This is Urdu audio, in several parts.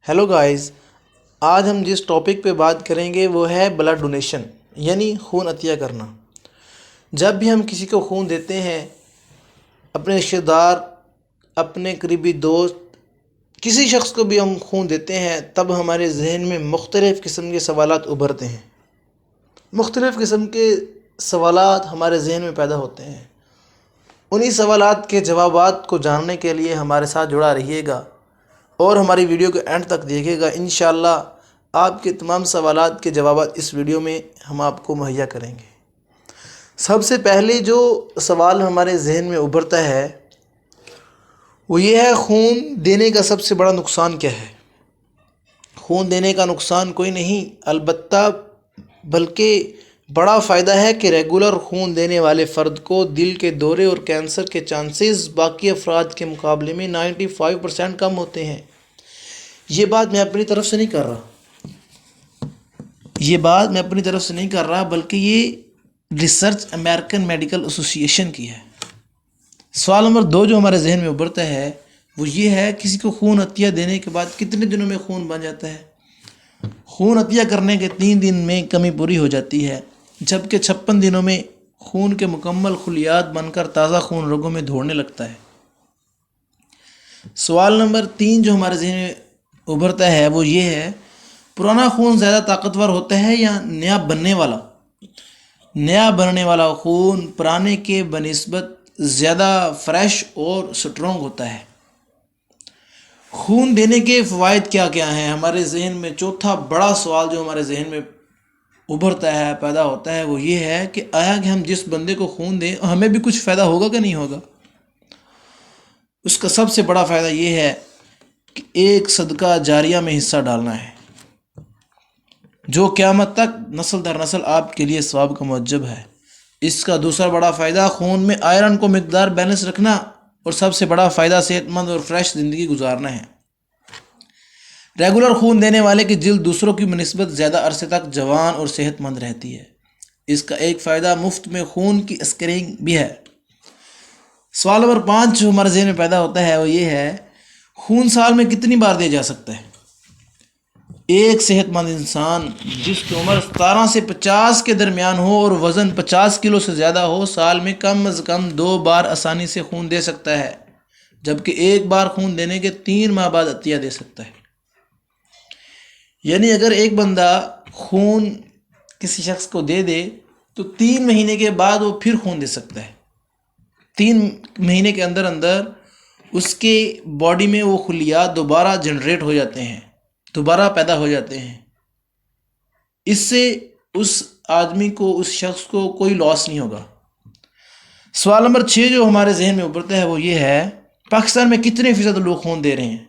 ہیلو گائز، آج ہم جس ٹاپک پہ بات کریں گے وہ ہے بلڈ ڈونیشن، یعنی خون عطیہ کرنا۔ جب بھی ہم کسی کو خون دیتے ہیں، اپنے رشتہ دار، اپنے قریبی دوست، کسی شخص کو بھی ہم خون دیتے ہیں، تب ہمارے ذہن میں مختلف قسم کے سوالات ابھرتے ہیں۔ مختلف قسم کے سوالات ہمارے ذہن میں پیدا ہوتے ہیں۔ انہی سوالات کے جوابات کو جاننے کے لیے ہمارے ساتھ جڑا رہیے گا اور ہماری ویڈیو کو اینڈ تک دیکھیے گا۔ انشاءاللہ آپ کے تمام سوالات کے جوابات اس ویڈیو میں ہم آپ کو مہیا کریں گے۔ سب سے پہلے جو سوال ہمارے ذہن میں ابھرتا ہے وہ یہ ہے، خون دینے کا سب سے بڑا نقصان کیا ہے؟ خون دینے کا نقصان کوئی نہیں، البتہ بلکہ بڑا فائدہ ہے کہ ریگولر خون دینے والے فرد کو دل کے دورے اور کینسر کے چانسز باقی افراد کے مقابلے میں 95% کم ہوتے ہیں۔ یہ بات میں اپنی طرف سے نہیں کر رہا، بلکہ یہ ریسرچ امریکن میڈیکل ایسوسی ایشن کی ہے۔ سوال نمبر 2 جو ہمارے ذہن میں ابھرتا ہے وہ یہ ہے، کسی کو خون عطیہ دینے کے بعد کتنے دنوں میں خون بن جاتا ہے؟ خون عطیہ کرنے کے 3 دن میں کمی پوری ہو جاتی ہے، جبکہ 56 دنوں میں خون کے مکمل خلیات بن کر تازہ خون رگوں میں دوڑنے لگتا ہے۔ سوال نمبر 3 جو ہمارے ذہن میں ابھرتا ہے وہ یہ ہے، پرانا خون زیادہ طاقتور ہوتا ہے یا نیا بننے والا خون پرانے کے بنسبت زیادہ فریش اور سٹرونگ ہوتا ہے؟ خون دینے کے فوائد کیا کیا ہیں؟ ہمارے ذہن میں چوتھا بڑا سوال جو ہمارے ذہن میں ابھرتا ہے، پیدا ہوتا ہے، وہ یہ ہے کہ آیا کہ ہم جس بندے کو خون دیں ہمیں بھی کچھ فائدہ ہوگا کہ نہیں ہوگا؟ اس کا سب سے بڑا فائدہ یہ ہے کہ ایک صدقہ جاریہ میں حصہ ڈالنا ہے، جو قیامت تک نسل در نسل آپ کے لیے ثواب کا موجب ہے۔ اس کا دوسرا بڑا فائدہ خون میں آئرن کو مقدار بیلنس رکھنا، اور سب سے بڑا فائدہ صحت مند اور فریش زندگی گزارنا ہے۔ ریگولر خون دینے والے کی جلد دوسروں کی بنسبت زیادہ عرصے تک جوان اور صحت مند رہتی ہے۔ اس کا ایک فائدہ مفت میں خون کی اسکریننگ بھی ہے۔ سوال نمبر 5 جو ہمارے ذہن میں پیدا ہوتا ہے وہ یہ ہے، خون سال میں کتنی بار دیا جا سکتا ہے؟ ایک صحت مند انسان جس کی عمر 17 سے 50 کے درمیان ہو اور وزن 50 کلو سے زیادہ ہو، سال میں کم از کم 2 بار آسانی سے خون دے سکتا ہے، جبکہ ایک بار خون دینے کے 3 ماہ بعد عطیہ دے سکتا ہے۔ یعنی اگر ایک بندہ خون کسی شخص کو دے دے تو 3 مہینے کے بعد وہ پھر خون دے سکتا ہے۔ 3 مہینے کے اندر اس کے باڈی میں وہ خلیات دوبارہ جنریٹ ہو جاتے ہیں، دوبارہ پیدا ہو جاتے ہیں۔ اس سے اس آدمی کو، اس شخص کو کوئی لاس نہیں ہوگا۔ سوال نمبر 6 جو ہمارے ذہن میں ابھرتا ہے وہ یہ ہے، پاکستان میں کتنے فیصد لوگ خون دے رہے ہیں؟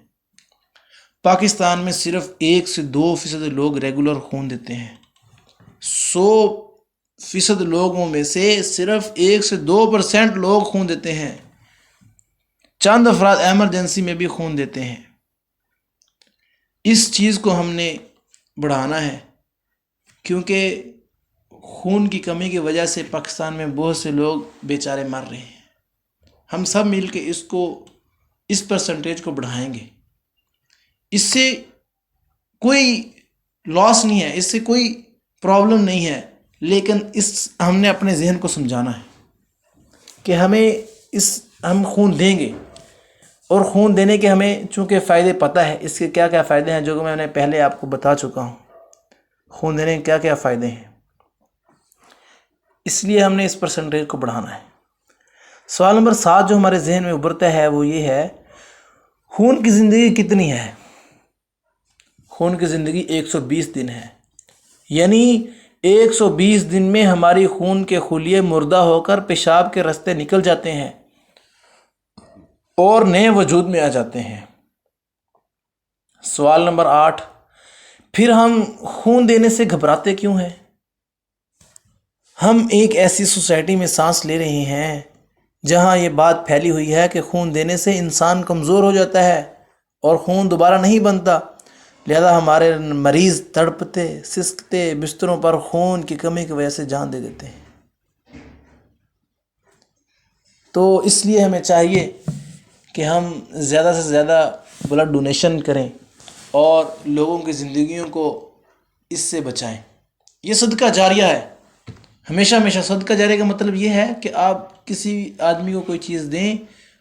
پاکستان میں صرف 1 سے 2% لوگ ریگولر خون دیتے ہیں۔ 100% لوگوں میں سے صرف 1 سے 2% لوگ خون دیتے ہیں۔ چند افراد ایمرجنسی میں بھی خون دیتے ہیں۔ اس چیز کو ہم نے بڑھانا ہے، کیونکہ خون کی کمی کی وجہ سے پاکستان میں بہت سے لوگ بیچارے مر رہے ہیں۔ ہم سب مل کے اس پرسنٹیج کو بڑھائیں گے۔ اس سے کوئی لاس نہیں ہے، اس سے کوئی پرابلم نہیں ہے، لیکن ہم نے اپنے ذہن کو سمجھانا ہے کہ ہم خون دیں گے، اور خون دینے کے ہمیں چونکہ فائدے پتہ ہے، اس کے کیا کیا فائدے ہیں جو کہ میں نے پہلے آپ کو بتا چکا ہوں، خون دینے کے کیا کیا فائدے ہیں، اس لیے ہم نے اس پرسنٹیج کو بڑھانا ہے۔ سوال نمبر 7 جو ہمارے ذہن میں ابھرتا ہے وہ یہ ہے، خون کی زندگی کتنی ہے؟ خون کی زندگی 120 دن ہے، یعنی 120 دن میں ہماری خون کے خلیے مردہ ہو کر پیشاب کے راستے نکل جاتے ہیں اور نئے وجود میں آ جاتے ہیں۔ سوال نمبر 8، پھر ہم خون دینے سے گھبراتے کیوں ہیں؟ ہم ایک ایسی سوسائٹی میں سانس لے رہے ہیں جہاں یہ بات پھیلی ہوئی ہے کہ خون دینے سے انسان کمزور ہو جاتا ہے اور خون دوبارہ نہیں بنتا، لہذا ہمارے مریض تڑپتے سسکتے بستروں پر خون کی کمی کی وجہ سے جان دے دیتے ہیں۔ تو اس لیے ہمیں چاہیے کہ ہم زیادہ سے زیادہ بلڈ ڈونیشن کریں، اور لوگوں کی زندگیوں کو اس سے بچائیں۔ یہ صدقہ جاریہ ہے، ہمیشہ ہمیشہ۔ صدقہ جاریہ کا مطلب یہ ہے کہ آپ کسی آدمی کو کوئی چیز دیں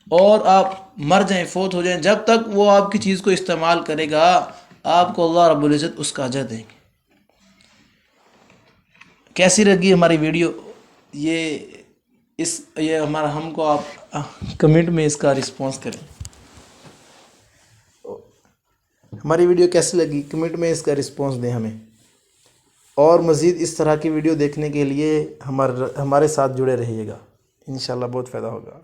اور آپ مر جائیں، فوت ہو جائیں، جب تک وہ آپ کی چیز کو استعمال کرے گا آپ کو اللہ رب العزت اس کا اجر دیں گے۔ کیسی لگی ہماری ویڈیو؟ یہ ہمارا ہم کو آپ کمنٹ میں اس کا رسپانس کریں۔ ہماری ویڈیو کیسی لگی کمنٹ میں اس کا رسپانس دیں ہمیں، اور مزید اس طرح کی ویڈیو دیکھنے کے لیے ہمارے ساتھ جڑے رہیے گا، انشاءاللہ بہت فائدہ ہوگا۔